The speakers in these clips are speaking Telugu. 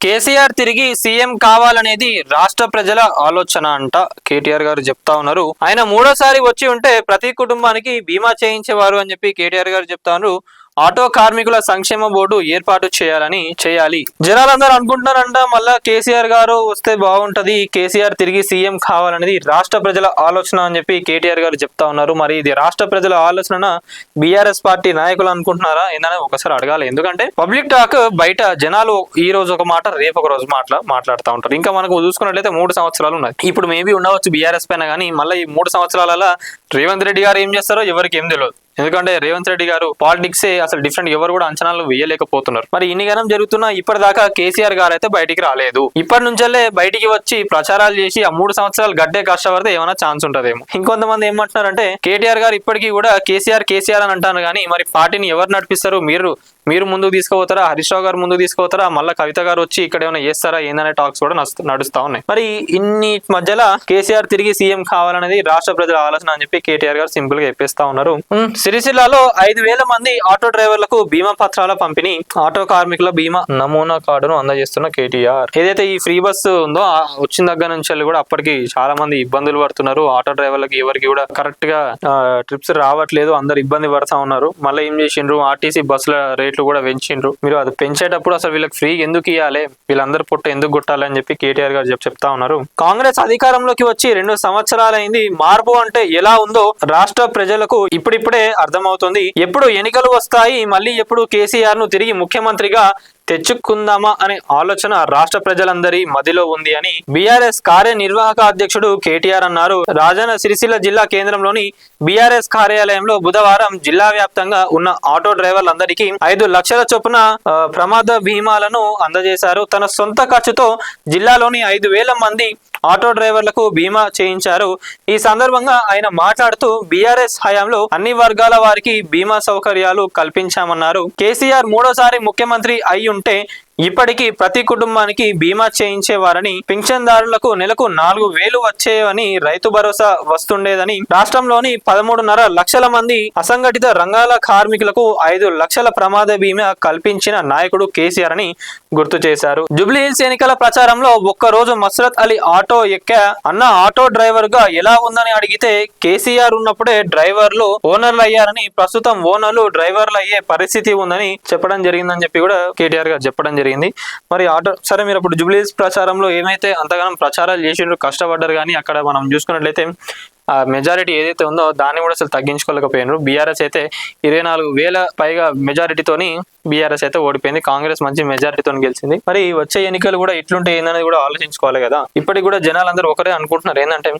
కేసీఆర్ తిరిగి సీఎం కావాలనేది రాష్ట్ర ప్రజల ఆలోచన అంట కేటీఆర్ గారు చెప్తా ఉన్నారు. ఆయన మూడోసారి వచ్చి ఉంటే ప్రతి కుటుంబానికి బీమా చేయించేవారు అని చెప్పి కేటీఆర్ గారు చెప్తా ఉన్నారు. ఆటో కార్మికుల సంక్షేమ బోర్డు ఏర్పాటు చేయాలి. జనాలందరూ అనుకుంటున్నారంట మళ్ళా కేసీఆర్ గారు వస్తే బాగుంటది, కేసీఆర్ తిరిగి సీఎం కావాలనేది రాష్ట్ర ప్రజల ఆలోచన అని చెప్పి కేటీఆర్ గారు చెప్తా ఉన్నారు. మరి ఇది రాష్ట్ర ప్రజల ఆలోచన బీఆర్ఎస్ పార్టీ నాయకులు అనుకుంటున్నారా ఏందని ఒకసారి అడగాలి. ఎందుకంటే పబ్లిక్ టాక్ బయట జనాలు ఈ రోజు ఒక మాట రేపు ఒక రోజు మాట్లాడుతూ ఉంటారు. ఇంకా మనకు చూసుకున్నట్లయితే 3 సంవత్సరాలు ఉన్నాయి. ఇప్పుడు మేబీ ఉండవచ్చు బీఆర్ఎస్ పైన, కానీ మళ్ళీ ఈ 3 సంవత్సరాల రేవంత్ రెడ్డి గారు ఏం చేస్తారో ఎవరికి ఏం తెలియదు. ఎందుకంటే రేవంత్ రెడ్డి గారు పాలిటిక్సే అసలు డిఫరెంట్, ఎవరు కూడా అంచనాలు వేయలేకపోతున్నారు. మరి ఇన్ని గణం జరుగుతున్నా ఇప్పటిదాకా కేసీఆర్ గారు అయితే బయటికి రాలేదు. ఇప్పటి నుంచే బయటికి వచ్చి ప్రచారాలు చేసి ఆ 3 సంవత్సరాలు గడ్డే కష్టపడితే ఏమైనా ఛాన్స్ ఉంటదేమో. ఇంకొంతమంది ఏమంటున్నారంటే కేటీఆర్ గారు ఇప్పటికీ కూడా కేసీఆర్ అని అంటారు, కానీ మరి పార్టీని ఎవరు నడిపిస్తారు, మీరు ముందుకు తీసుకుపోతారా, హరీష్ రావు గారు ముందుకు తీసుకుపోతారా, మళ్ళీ కవిత గారు వచ్చి ఇక్కడ ఏమైనా చేస్తారా ఏందనే టాక్స్ కూడా నడుస్తా ఉన్నాయి. మరి ఇన్ని మధ్యలో కేసీఆర్ తిరిగి సీఎం కావాలనేది రాష్ట్ర ప్రజల ఆలోచన అని చెప్పి కేటీఆర్ గారు సింపుల్ గా చెప్పేస్తా ఉన్నారు. సిరిసిల్లాలో 5,000 మంది ఆటో డ్రైవర్లకు బీమా పత్రాల పంపిణీ, ఆటో కార్మికుల బీమా నమూనా కార్డును అందజేస్తున్న కేటీఆర్. ఏదైతే ఈ ఫ్రీ బస్సు ఉందో వచ్చిన దగ్గర నుంచి కూడా అప్పటికి చాలా మంది ఇబ్బందులు పడుతున్నారు. ఆటో డ్రైవర్లకి ఎవరికి కూడా కరెక్ట్ గా ట్రిప్స్ రావట్లేదు, అందరు ఇబ్బంది పడతా ఉన్నారు. మళ్ళీ ఏం చేసిండ్రు, ఆర్టీసీ బస్సుల రేట్లు కూడా పెంచిండ్రు. మీరు అది పెంచేటప్పుడు అసలు వీళ్ళకి ఫ్రీ ఎందుకు ఇవ్వాలి, వీళ్ళందరూ పొట్ట ఎందుకు కొట్టాలి అని చెప్పి కేటీఆర్ గారు చెప్తా ఉన్నారు. కాంగ్రెస్ అధికారంలోకి వచ్చి 2 సంవత్సరాలైంది. మార్పు అంటే ఎలా ఉందో రాష్ట్ర ప్రజలకు ఇప్పుడిప్పుడే అర్థమవుతుంది. ఎప్పుడు ఎన్నికలు వస్తాయి, మళ్ళీ ఎప్పుడు కేసీఆర్ ను తిరిగి ముఖ్యమంత్రిగా తెచ్చుకుందామా అనే ఆలోచన రాష్ట్ర ప్రజలందరి మదిలో ఉంది అని బీఆర్ఎస్ కార్యనిర్వాహక అధ్యక్షుడు కేటీఆర్ అన్నారు. రాజన్న సిరిసిల్ల జిల్లా కేంద్రంలోని బీఆర్ఎస్ కార్యాలయంలో బుధవారం జిల్లా వ్యాప్తంగా ఉన్న ఆటో డ్రైవర్లందరికీ 5 లక్షల చొప్పున ప్రమాద బీమాలను అందజేశారు. తన సొంత ఖర్చుతో జిల్లాలోని 5,000 మంది ఆటో డ్రైవర్లకు బీమా చేయించారు. ఈ సందర్భంగా ఆయన మాట్లాడుతూ బీఆర్ఎస్ హయాంలో అన్ని వర్గాల వారికి బీమా సౌకర్యాలు కల్పించామన్నారు. కేసీఆర్ మూడోసారి ముఖ్యమంత్రి అయి ఉంటే ఇప్పటికీ ప్రతి కుటుంబానికి బీమా చేయించేవారని, పింఛన్దారులకు నెలకు 4,000 వచ్చేవని, రైతు భరోసా వస్తుండేదని, రాష్ట్రంలోని 13.5 లక్షల మంది అసంఘటిత రంగాల కార్మికులకు 5 లక్షల ప్రమాద బీమా కల్పించిన నాయకుడు కేసీఆర్ అని గుర్తు చేశారు. జూబ్లీ హిల్స్ ఎన్నికల ప్రచారంలో ఒక్కరోజు మస్రత్ అలీ ఆటో ఎక్కా అన్న ఆటో డ్రైవర్ గా ఎలా ఉందని అడిగితే కేసీఆర్ ఉన్నప్పుడే డ్రైవర్లు ఓనర్లు అయ్యారని, ప్రస్తుతం ఓనర్లు డ్రైవర్లు అయ్యే పరిస్థితి ఉందని చెప్పడం జరిగిందని చెప్పి కూడా కేటీఆర్ గారు చెప్పడం జరిగింది. మరి ఆటో సరే, మీరు అప్పుడు జూబ్లీ హిల్స్ ప్రచారంలో ఏమైతే అంతగానం ప్రచారాలు చేసిండ్రు, కష్టపడ్డారు, కానీ అక్కడ మనం చూసుకున్నట్లయితే ఆ మెజారిటీ ఏదైతే ఉందో దాన్ని కూడా అసలు తగ్గించుకోలేకపోయినారు. బీఆర్ఎస్ అయితే 24,000 పైగా మెజారిటీతోని బీఆర్ఎస్ అయితే ఓడిపోయింది. కాంగ్రెస్ మంచి మెజారిటీతో గెలిచింది. మరి వచ్చే ఎన్నికలు కూడా ఇట్లుంటే ఏందనేది కూడా ఆలోచించుకోవాలి కదా. ఇప్పటికి కూడా జనాలందరూ ఒకరే అనుకుంటున్నారు, ఏంటంటే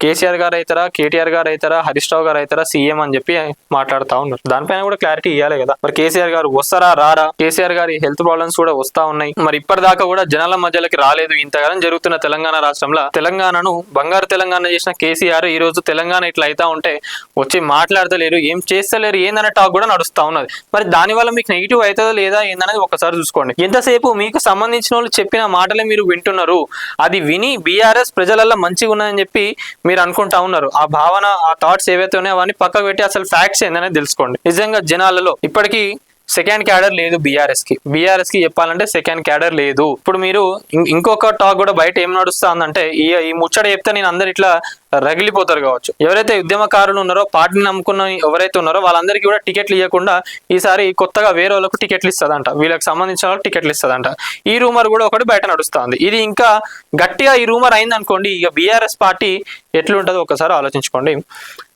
కేసీఆర్ గారు అవుతారా, కేటీఆర్ గారు అవుతారా, హరీష్ రావు గారు అవుతారా సీఎం అని చెప్పి మాట్లాడుతూ ఉన్నారు. దానిపైన కూడా క్లారిటీ ఇవ్వాలి కదా. మరి కేసీఆర్ గారు వస్తారా రారా, కేసీఆర్ గారి హెల్త్ ప్రాబ్లమ్స్ కూడా వస్తా ఉన్నాయి. మరి ఇప్పటిదాకా కూడా జనాల మధ్యలోకి రాలేదు. ఇంతకాలం జరుగుతున్న తెలంగాణ రాష్ట్రంలో తెలంగాణను బంగారు తెలంగాణ చేసిన కేసీఆర్ ఈ రోజు తెలంగాణ ఇట్లా అయితా ఉంటే వచ్చి మాట్లాడతలేరు, ఏం చేస్తలేరు, ఏందనే టాక్ కూడా నడుస్తా ఉన్నది. మరి దానివల్ల మీకు నెగిటివ్ అవుతుందా లేదా ఏందనేది ఒకసారి చూసుకోండి. ఎంతసేపు మీకు సంబంధించిన వాళ్ళు చెప్పిన మాటలే మీరు వింటున్నారు, అది విని బీఆర్ఎస్ ప్రజలల్లో మంచిగా ఉన్నదని చెప్పి మీరు అనుకుంటా ఉన్నారు. ఆ భావన, ఆ థాట్స్ ఏవైతే ఉన్నాయో అవన్నీ పక్కకు పెట్టి అసలు ఫ్యాక్ట్స్ ఏందనేది తెలుసుకోండి. నిజంగా జనాలలో ఇప్పటికీ సెకండ్ క్యాడర్ లేదు బీఆర్ఎస్ కి చెప్పాలంటే సెకండ్ క్యాడర్ లేదు. ఇప్పుడు మీరు ఇంకొక టాక్ కూడా బయట ఏం నడుస్తుందంటే ఈ ముచ్చట చెప్తే నేను అందరు ఇట్లా రగిలిపోతారు కావచ్చు. ఎవరైతే ఉద్యమకారులు ఉన్నారో, పార్టీని నమ్ముకున్న ఎవరైతే ఉన్నారో వాళ్ళందరికీ కూడా టికెట్లు ఇవ్వకుండా ఈసారి కొత్తగా వేరే వాళ్ళకు టికెట్లు ఇస్తుందంట, వీళ్ళకి సంబంధించిన వాళ్ళకి టికెట్లు ఇస్తుందంట. ఈ రూమర్ కూడా ఒకటి బయట నడుస్తుంది. ఇది ఇంకా గట్టిగా ఈ రూమర్ అయింది అనుకోండి, ఇక బీఆర్ఎస్ పార్టీ ఎట్లుంటుందో ఒకసారి ఆలోచించుకోండి.